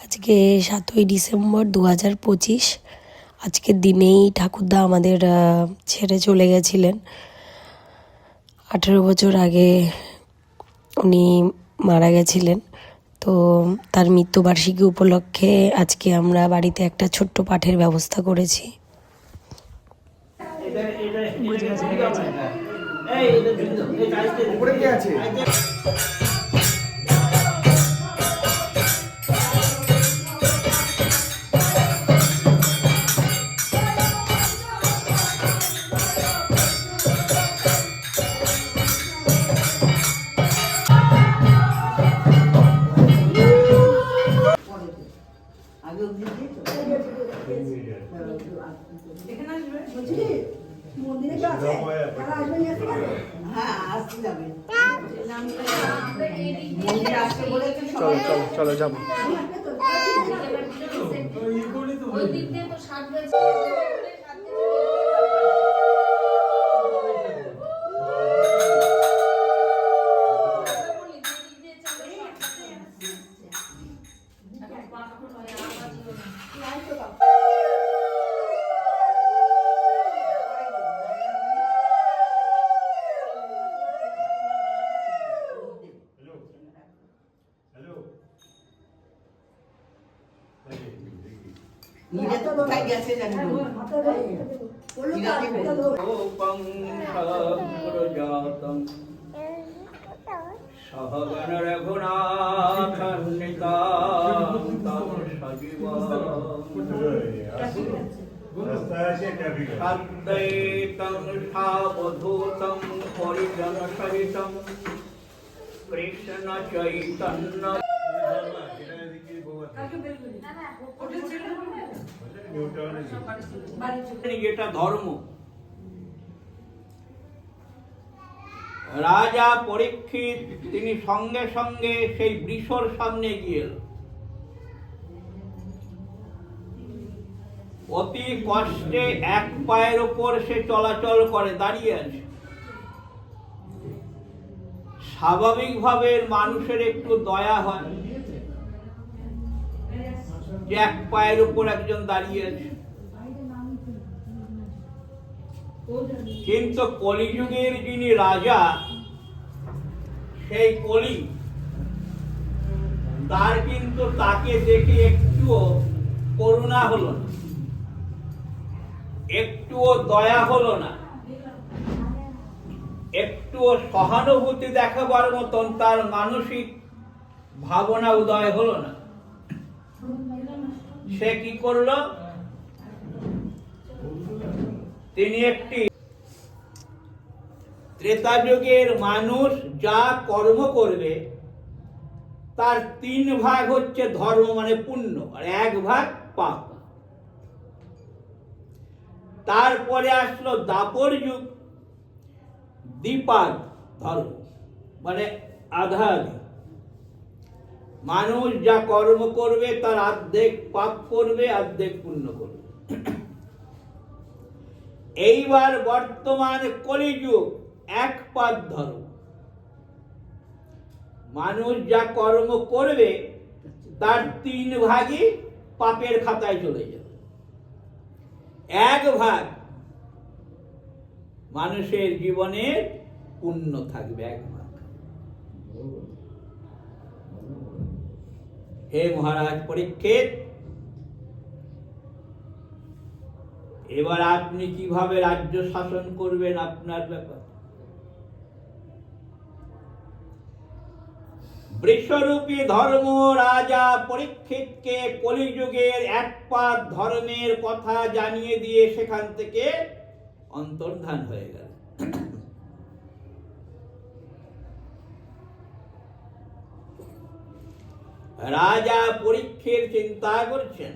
আজকে 7ই ডিসেম্বর 2025। আজকের দিনেই ঠাকুরদা আমাদের ছেড়ে চলে গেছিলেন। 18 বছর আগে উনি মারা গেছিলেন। তো তার মৃত্যুবার্ষিকী উপলক্ষে আজকে আমরা বাড়িতে একটা ছোট্ট পাঠের ব্যবস্থা করেছি। চলো যাবো। সহগণ রঘুনাথান্বিতাং সজীবং সদ্বৈতং সাবধূতং পরিজনসহিতং কৃষ্ণ চৈতন্য যেটা ধর্ম। রাজা পরীক্ষিত তিনি সঙ্গে সঙ্গে সেই বৃষর সামনে গিয়ে অতি কষ্টে এক পায়ের উপর সে চলাচল করে, দাঁড়িয়ে আছে। স্বাভাবিকভাবে মানুষের একটু দয়া হয় যে এক পায়ের উপর একজন দাঁড়িয়ে আছে। কিন্তু কলিযুগের যিনি রাজা, সেই কলি, তার কিন্তু তাকে দেখে একটুও করুণা হলো না, একটুও দয়া হলো না, একটুও সহানুভূতি দেখাবার মতন তার মানসিক ভাবনা উদয় হলো না। সে কি করলো? তিনি একটি ত্রেতা যুগের মানুষ যা কর্ম করবে তার 3 ভাগ হচ্ছে ধর্ম মানে পুণ্য, আর 1 ভাগ পাপ। তারপরে আসলো দাপর যুগ, দ্বিপাদ ধর্ম মানে আধা আধি। মানুষ যা কর্ম করবে তার অর্ধেক পাপ করবে, অর্ধেক পুণ্য করবে। এইবার বর্তমান কলিযুগ 1 পাদ ধর্ম। মানুষ যা কর্ম করবে তার 3 ভাগই পাপের খাতায় চলে যাবে, 1 ভাগ মানুষের জীবনের পুণ্য থাকবে, 1 ভাগ। হে মহারাজ পরীক্ষিত, এবার আপনি কিভাবে রাজ্য শাসন করবেন আপনার ব্যাপার। বৃষরূপী ধর্ম রাজা পরীক্ষিতকে কলিযুগের 1 পাদ ধর্মের কথা জানিয়ে দিয়ে সেখান থেকে অন্তর্ধান হয়ে গেল। রাজা পরীক্ষিত চিন্তা করছেন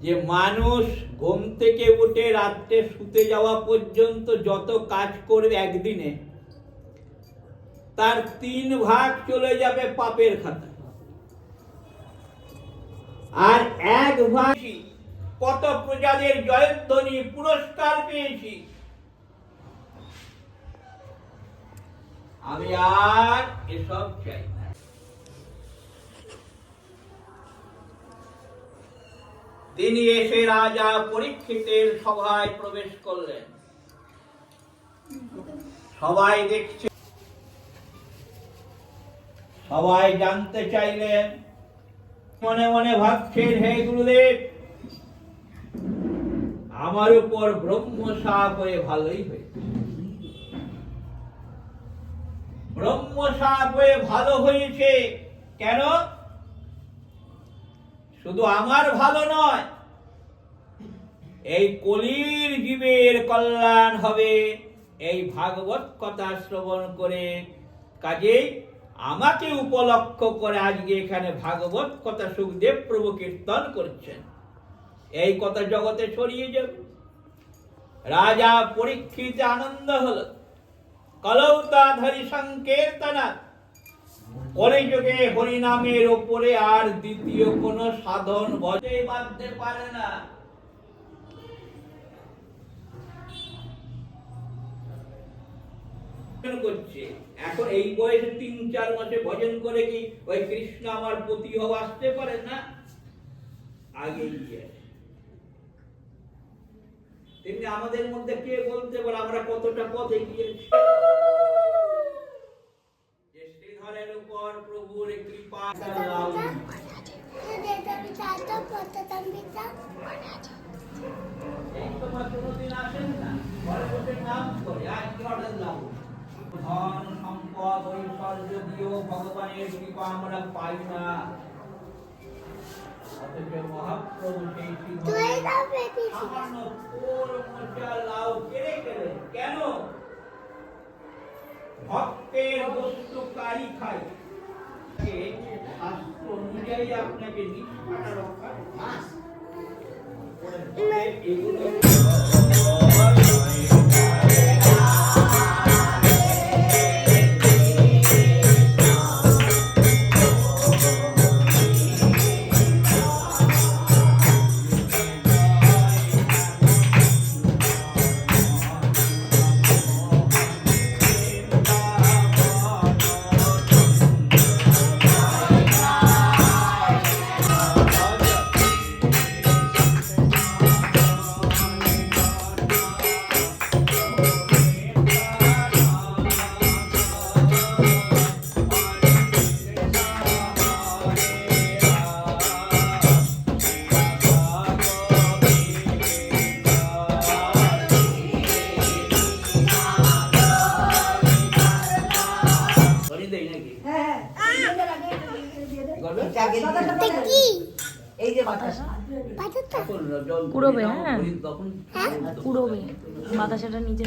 যে মানুষ ঘুম থেকে উঠে রাত্রে শুতে যাওয়া পর্যন্ত যত কাজ করবে একদিনে, তার 3 ভাগ চলে যাবে পাপের খাতায়, আর 1 ভাগ কত প্রজাদের জয়ধ্বনি পুরস্কার পেয়েছি, আমি আর এসব চাই না। তিনি এসে রাজা পরীক্ষিতের সভায় প্রবেশ করলেন। সবাই দেখছে, সবাই জানতে চাইলেন, মনে মনে ভাবছেন, হে গুরুদেব, আমার উপর ব্রহ্মশাপ হয়ে ভালোই হয়েছে। ব্রহ্মশাপ হয়ে ভালো হয়েছে কেন? শুধু আমার ভালো নয়, এই কলির জীবের কল্যাণ হবে এই ভাগবত কথা শ্রবণ করে। কাজেই আমাকে উপলক্ষ করে আজকে এখানে ভাগবত কথা সুখদেব প্রভু কীর্তন করছেন, এই কথা জগতে ছড়িয়ে যাবে। রাজা পরীক্ষিত আনন্দ হলো। কলৌতাধরি সংকীর্তনা, কলিযুগে হরিনামের ওপরে আর দ্বিতীয় কোন সাধন বজে বাঁধতে পারে না। করছে এখন এই বয়সে 3-4 মাসে ভজন করে কি ওই কৃষ্ণ আমার প্রতি হওয়া আসতে পারে না? আগে গিয়ে তেমনি আমাদের মধ্যে কে বলতে পারে আমরা কতটা পথে গিয়েছি? যে শ্রীধরের উপর প্রভুর কৃপা, এই সময় কোনদিন আসেন না, ঘরে বসে নাম করে আজ কি অর্ডার লাভ, ধন সম্পদ ঐশ্বর্য দিয়েও ভগবানের কৃপা আমরা পাই না। অথচ মহাপ্রভু সেই সামান্য পোর মোচা লাউ কেড়ে গেলেন। কেন? ভক্তের বস্তু কারি খায়, শাস্ত্র অনুযায়ী আপনাকে নিষ্ঠাটা রক্ষা এগুলো কুড়োবে, হ্যাঁ কুড়োবে, বাতাসাটা নিচে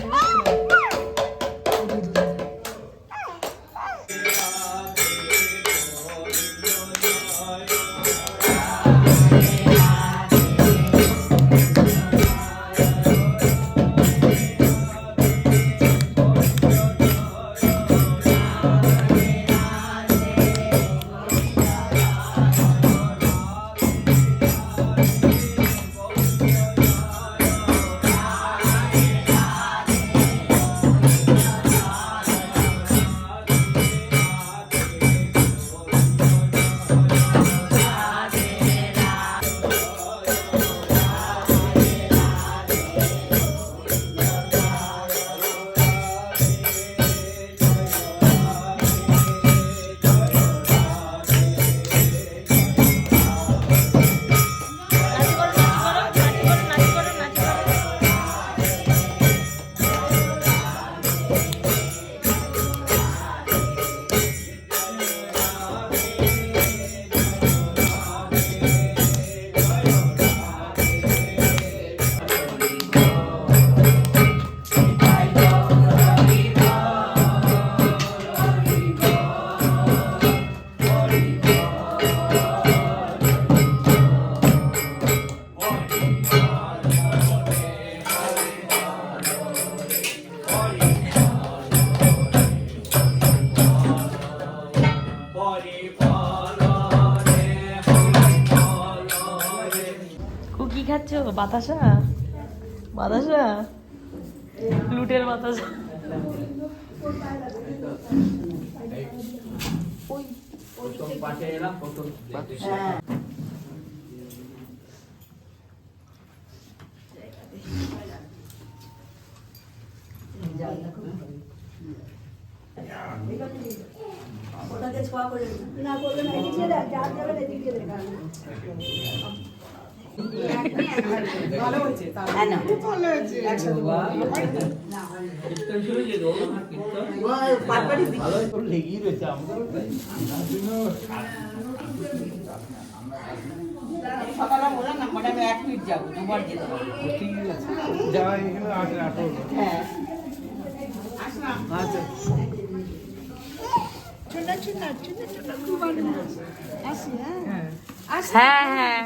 খাচ্ছ? বাতাসা, বাতাসা, লুটের বাতাসা। কীর্তন শুনেছি তো, কীর্তন ভালোই তো লেগেই রয়েছে আমাদের। সকালে বললাম না কটা 1 মিনিট যাবো, দুবার যেতে হবে। যাওয়া এখানে আসে আটো হ্যাঁ আসলাম। আচ্ছা হ্যাঁ হ্যাঁ